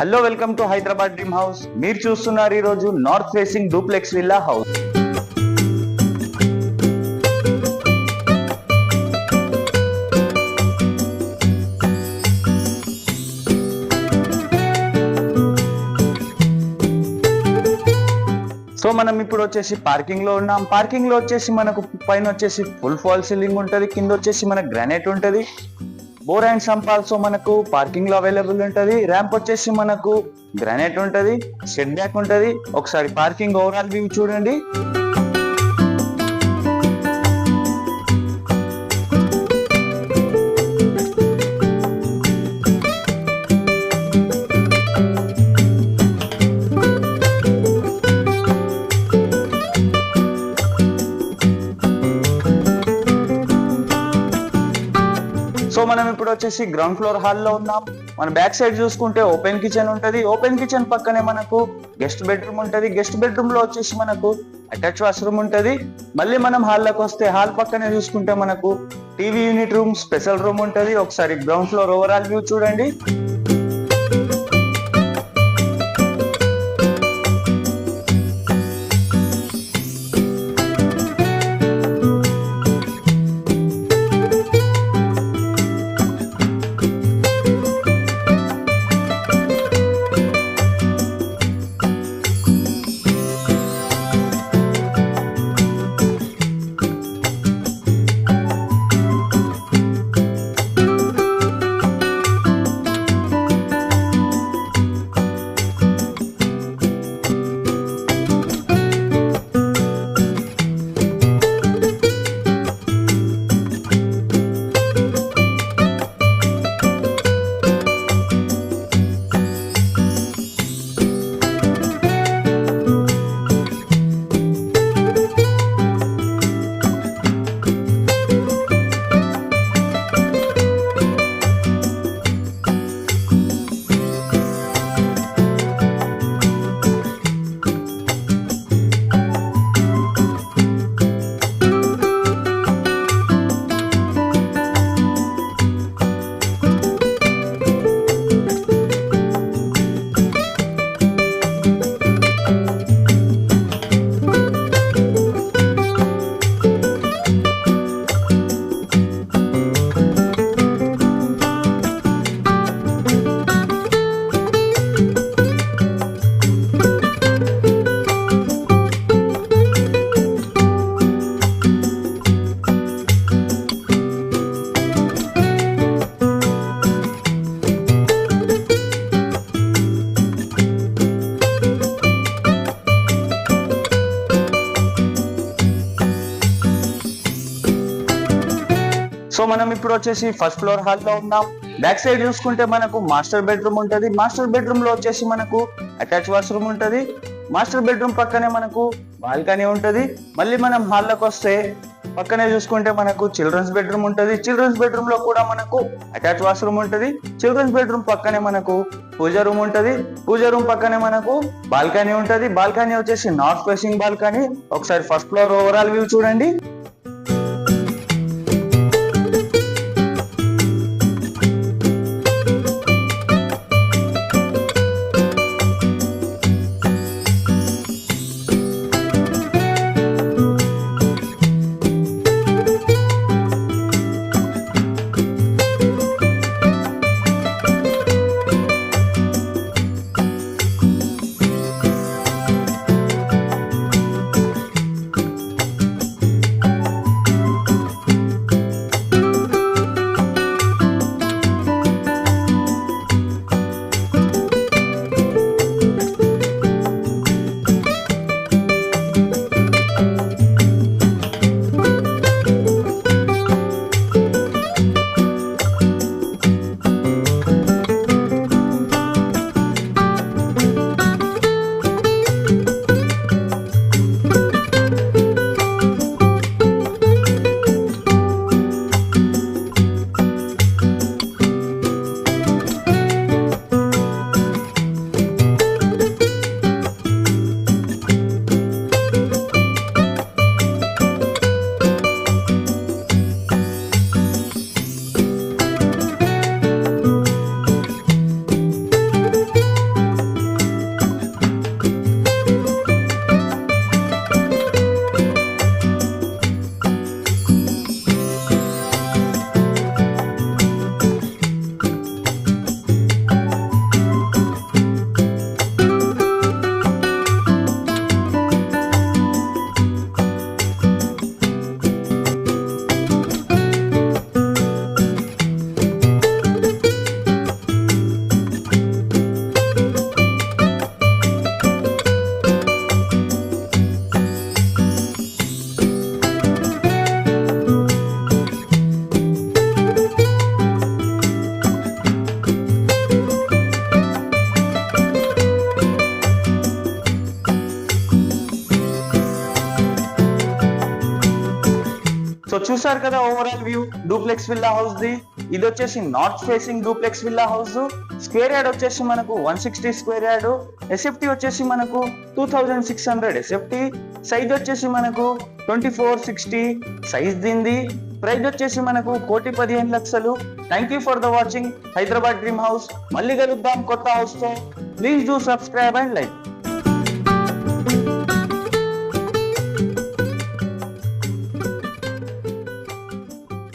Hello, welcome to Hyderabad dream house. మీరు చూస్తున్నారు ఈ రోజు north facing duplex villa house. So మనం ఇప్పుడు వచ్చేసి పార్కింగ్ లో ఉన్నాం. పార్కింగ్ లో వచ్చేసి మనకు పైన వచ్చేసి ఫుల్ ఫాల్ సీలింగ్ ఉంటది, కింద వచ్చేసి మనకు గ్రానైట్ ఉంటది. బోర్ అండ్ సంప్ ఆల్సో మనకు పార్కింగ్ లో అవైలబుల్ ఉంటది. ర్యాంప్ వచ్చేసి మనకు గ్రానైట్ ఉంటది, షెడ్ బ్యాక్ ఉంటది. ఒకసారి పార్కింగ్ ఓవరాల్ వ్యూ చూడండి. సో మనం ఇప్పుడు వచ్చేసి గ్రౌండ్ ఫ్లోర్ హాల్లో ఉన్నాం. మన బ్యాక్ సైడ్ చూసుకుంటే ఓపెన్ కిచెన్ ఉంటది. ఓపెన్ కిచెన్ పక్కనే మనకు గెస్ట్ బెడ్రూమ్ ఉంటది. గెస్ట్ బెడ్రూమ్ లో వచ్చేసి మనకు అటాచ్ వాష్రూమ్ ఉంటది. మళ్ళీ మనం హాల్లోకి వస్తే హాల్ పక్కనే చూసుకుంటే మనకు TV unit room, special room ఉంటది. ఒకసారి గ్రౌండ్ ఫ్లోర్ ఓవరాల్ వ్యూ చూడండి. సో మనం ఇప్పుడు వచ్చేసి ఫస్ట్ ఫ్లోర్ హాల్ లో ఉన్నాం. బ్యాక్ సైడ్ చూసుకుంటే మనకు మాస్టర్ బెడ్రూమ్ ఉంటది. మాస్టర్ బెడ్రూమ్ లో వచ్చేసి మనకు అటాచ్ వాష్రూమ్ ఉంటది. మాస్టర్ బెడ్రూమ్ పక్కనే మనకు బాల్కనీ ఉంటది. మళ్ళీ మనం హాల్లోకి వస్తే పక్కనే చూసుకుంటే మనకు చిల్డ్రన్స్ బెడ్రూమ్ ఉంటది. చిల్డ్రన్స్ బెడ్రూమ్ లో కూడా మనకు అటాచ్ వాష్రూమ్ ఉంటది. చిల్డ్రన్స్ బెడ్రూమ్ పక్కనే మనకు పూజ రూమ్ ఉంటది. పూజ రూమ్ పక్కనే మనకు బాల్కనీ ఉంటది. బాల్కనీ వచ్చేసి నార్త్ ఫేసింగ్ బాల్కనీ. ఒకసారి ఫస్ట్ ఫ్లోర్ ఓవరాల్ వ్యూ చూడండి. చూసారు కదా overall view duplex villa house the. ఇది వచ్చేసి north facing duplex villa house. Square yard వచ్చేసి మనకు 160 స్క్వేర్ యార్డ్. ఎస్ఎఫ్టీ వచ్చేసి మనకు 2600 ఎస్ఎఫ్టీ. సైజ్ వచ్చేసి మనకు 2460 సైజ్ దీంది. ప్రైస్ వచ్చేసి మనకు 1,15,00,000. Thank you for the watching Hyderabad dream house. మళ్ళీ కలుద్దాం కొత్త హౌస్ తో. Please do subscribe and like.